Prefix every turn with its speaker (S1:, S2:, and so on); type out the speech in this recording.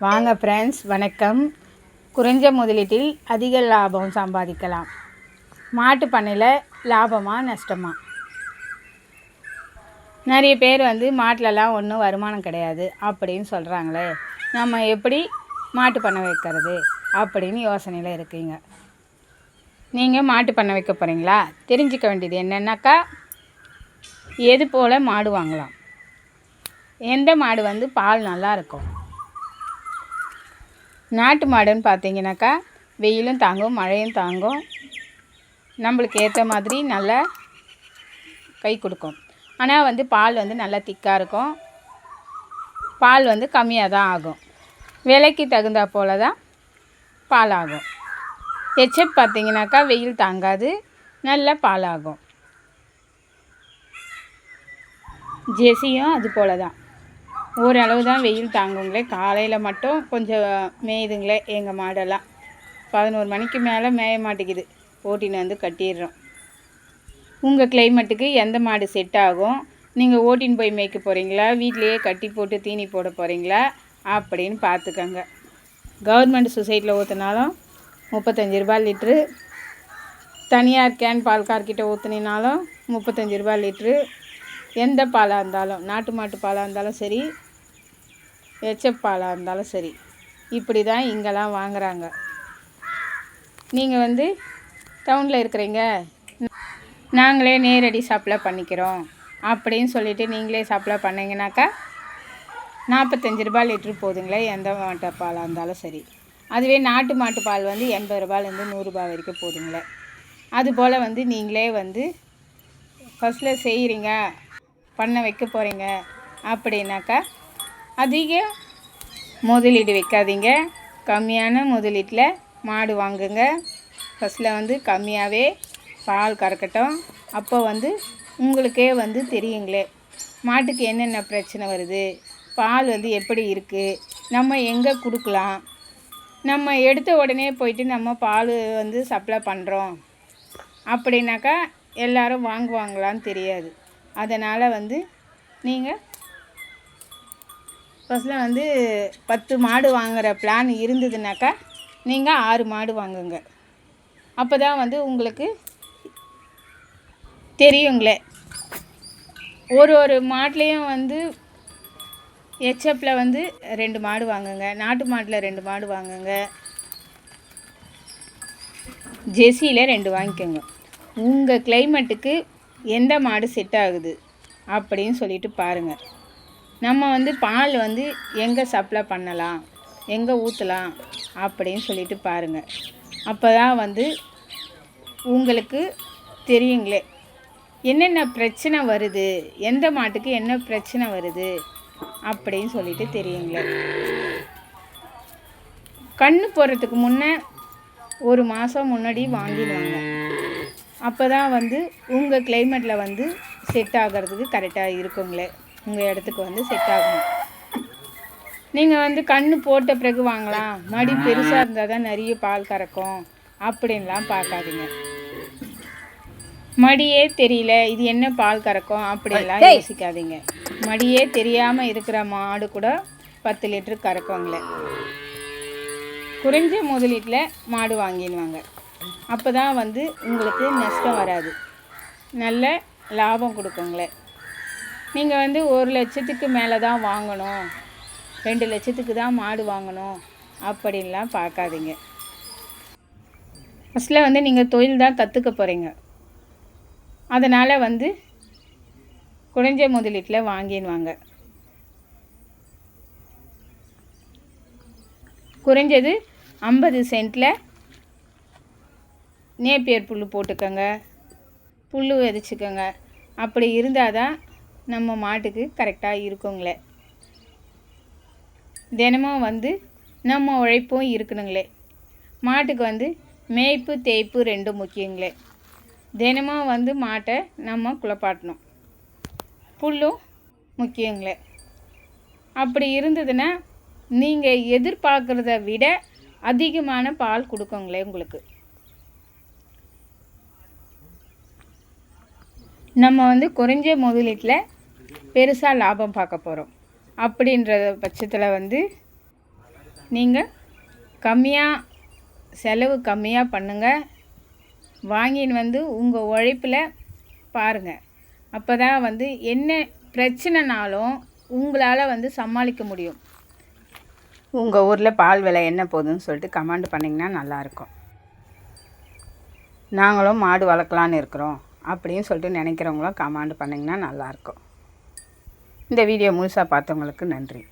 S1: வாங்க ஃப்ரெண்ட்ஸ், வணக்கம். குறைஞ்ச முதலீட்டில் அதிக லாபம் சம்பாதிக்கலாம். மாட்டு பண்ணையில் லாபமா நஷ்டமா? நிறைய பேர் மாட்டிலலாம் ஒன்றும் வருமானம் கிடையாது அப்படின்னு சொல்கிறாங்களே, நம்ம எப்படி மாட்டு பண்ணை வைக்கிறது அப்படின்னு யோசனையில் இருக்கீங்க. நீங்கள் மாட்டு பண்ணை வைக்க போகிறீங்களா? தெரிஞ்சுக்க வேண்டியது என்னென்னாக்கா, எது போல் மாடு வாங்கலாம், எந்த மாடு பால் நல்லா இருக்கும். நாட்டு மாடுன்னு பார்த்தீங்கன்னாக்கா வெயிலும் தாங்கும், மழையும் தாங்கும், நம்மளுக்கு ஏற்ற மாதிரி நல்லா கை கொடுக்கும். ஆனால் பால் நல்லா திக்காக இருக்கும். பால் கம்மியாக தான் ஆகும். விலைக்கு தகுந்தா போல் தான் பால் ஆகும். ஹெச்எப் பார்த்தீங்கன்னாக்கா வெயில் தாங்காது, நல்ல பால் ஆகும். ஜெர்சியும் அது போல் தான், ஓரளவு தான் வெயில் தாங்குங்களே. காலையில் மட்டும் கொஞ்சம் மேயுதுங்களே எங்கள் மாடெல்லாம். 11 மணிக்கு மேலே மேய மாட்டேங்குது, ஓட்டின்னு கட்டிடுறோம். உங்கள் கிளைமேட்டுக்கு எந்த மாடு செட் ஆகும், நீங்கள் ஓட்டின்னு போய் மேய்க்க போகிறீங்களா, வீட்டிலையே கட்டி போட்டு தீனி போட போகிறீங்களா அப்படின்னு பார்த்துக்கோங்க. கவர்மெண்ட் சொசைட்டியில் ஊற்றினாலும் 35 ரூபா லிட்ரு, தனியார் கேன் பால்கார்கிட்ட ஊற்றினாலும் 35 ரூபா லிட்ரு. எந்த பாலாக இருந்தாலும், நாட்டு மாட்டு பாலாக இருந்தாலும் சரி, ஹெச்எப் பாலாக இருந்தாலும் சரி, இப்படி தான் இங்கெல்லாம் வாங்குகிறாங்க. நீங்கள் டவுனில் இருக்கிறீங்க, நாங்களே நேரடி சப்ளை பண்ணிக்கிறோம் அப்படின்னு சொல்லிவிட்டு நீங்களே சப்ளை பண்ணிங்கனாக்கா 45 ரூபா லிட்ரு போதுங்களே, எந்த மாட்டு பாலாக இருந்தாலும் சரி. அதுவே நாட்டு மாட்டு பால் 80 ரூபாலேருந்து 100 ரூபா வரைக்கும் போதுங்களே. அதுபோல் நீங்களே ஃபஸ்ட்டில் செய்கிறீங்க, பண்ண வைக்க போகிறீங்க அப்படின்னாக்கா அதிக முதலீடு வைக்காதீங்க. கம்மியான முதலீட்டில் மாடு வாங்குங்க. ஃபஸ்ட்டில் கம்மியாகவே பால் கறக்கட்டும். அப்போ உங்களுக்கே தெரியுங்களே மாட்டுக்கு என்னென்ன பிரச்சனை வருது, பால் எப்படி இருக்குது, நம்ம எங்கே கொடுக்கலாம். நம்ம எடுத்த உடனே போயிட்டு நம்ம பால் சப்ளை பண்ணுறோம் அப்படின்னாக்கா எல்லோரும் வாங்குவாங்களான்னு தெரியாது. அதனால் நீங்கள் ஃபஸ்ட்டில் 10 மாடு வாங்குகிற பிளான் இருந்ததுனாக்கா நீங்கள் 6 மாடு வாங்குங்க. அப்போ தான் உங்களுக்கு தெரியுங்களே. ஒரு மாட்லேயும் ஹெச்எப்பில் 2 மாடு வாங்குங்க, நாட்டு மாட்டில் 2 மாடு வாங்குங்க, ஜெர்சியில் 2 வாங்கிக்கோங்க. உங்கள் கிளைமேட்டுக்கு எந்த மாடு செட் ஆகுது அப்படின்னு சொல்லிட்டு பாருங்கள். நம்ம பால் எங்கே சப்ளை பண்ணலாம், எங்கே ஊற்றலாம் அப்படின்னு சொல்லிட்டு பாருங்கள். அப்போ தான் உங்களுக்கு தெரியுங்களே என்னென்ன பிரச்சனை வருது, எந்த மாட்டுக்கு என்ன பிரச்சனை வருது அப்படின்னு சொல்லிட்டு தெரியுங்களே. கண்ணு போடுறதுக்கு முன்னே 1 மாதம் முன்னாடி வாங்கிடுவாங்க. அப்போ தான் உங்கள் கிளைமேட்டில் செட் ஆகிறதுக்கு கரெக்டாக இருக்குங்களே. உங்கள் இடத்துக்கு செட் ஆகணும். நீங்கள் கண்ணு போட்ட பிறகு வாங்கலாம், மடி பெருசாக இருந்தால் தான் நிறைய பால் கறக்கும் அப்படின்லாம் பார்க்காதீங்க. மடியே தெரியல இது என்ன பால் கறக்கும் அப்படின்லாம் யோசிக்காதீங்க. மடியே தெரியாமல் இருக்கிற மாடு கூட 10 லிட்டரு கறக்குங்களே. குறைஞ்ச முதலீட்டில் மாடு வாங்கிடுவாங்க. அப்போ தான் உங்களுக்கு நஷ்டம் வராது, நல்ல லாபம் கொடுக்குங்களே. நீங்கள் 1 லட்சத்துக்கு மேலே தான் வாங்கணும், 2 லட்சத்துக்கு தான் மாடு வாங்கணும் அப்படின்லாம் பார்க்காதீங்க. ஃபஸ்ட்டில் நீங்கள் தொழில் தான் கற்றுக்க போகிறீங்க. அதனால் குறைஞ்ச முதலீட்டில் வாங்கிடுவாங்க. குறைஞ்சது 50 சென்ட்டில் நேப்பியர் புல் போட்டுக்கோங்க, புல் விதைச்சிக்கோங்க. அப்படி இருந்தால் தான் நம்ம மாட்டுக்கு கரெக்டாக இருக்குங்களே. தினமும் நம்ம உழைப்பும் இருக்கணுங்களே. மாட்டுக்கு மேய்ப்பு தேய்ப்பு 2 முக்கியங்களே. தினமும் மாட்டை நம்ம குளிப்பாட்டணும், புல்லும் முக்கியங்களே. அப்படி இருந்ததுன்னா நீங்கள் எதிர்பார்க்குறத விட அதிகமான பால் கொடுக்குங்களே உங்களுக்கு. நம்ம குறைஞ்ச முதலீட்டில் பெருசாக லாபம் பார்க்க போகிறோம் அப்படின்ற பட்சத்தில் நீங்கள் கம்மியாக செலவு கம்மியாக பண்ணுங்கள். வாங்கின்னு வந்து உங்கள் உழைப்பில் பாருங்கள். அப்போ தான் வந்து என்ன பிரச்சனைனாலும் உங்களால் வந்து சமாளிக்க முடியும். உங்கள் ஊரில் பால் விலை என்ன போகுதுன்னு சொல்லிட்டு கமெண்ட் பண்ணிங்கன்னா நல்லாயிருக்கும். நாங்களும் மாடு வளர்க்கலான்னு இருக்கிறோம் அப்படின்னு சொல்லிட்டு நினைக்கிறவங்களும் கமெண்ட் பண்ணிங்கன்னா நல்லாயிருக்கும். இந்த வீடியோ முழுசாக பார்த்தவங்களுக்கு நன்றி.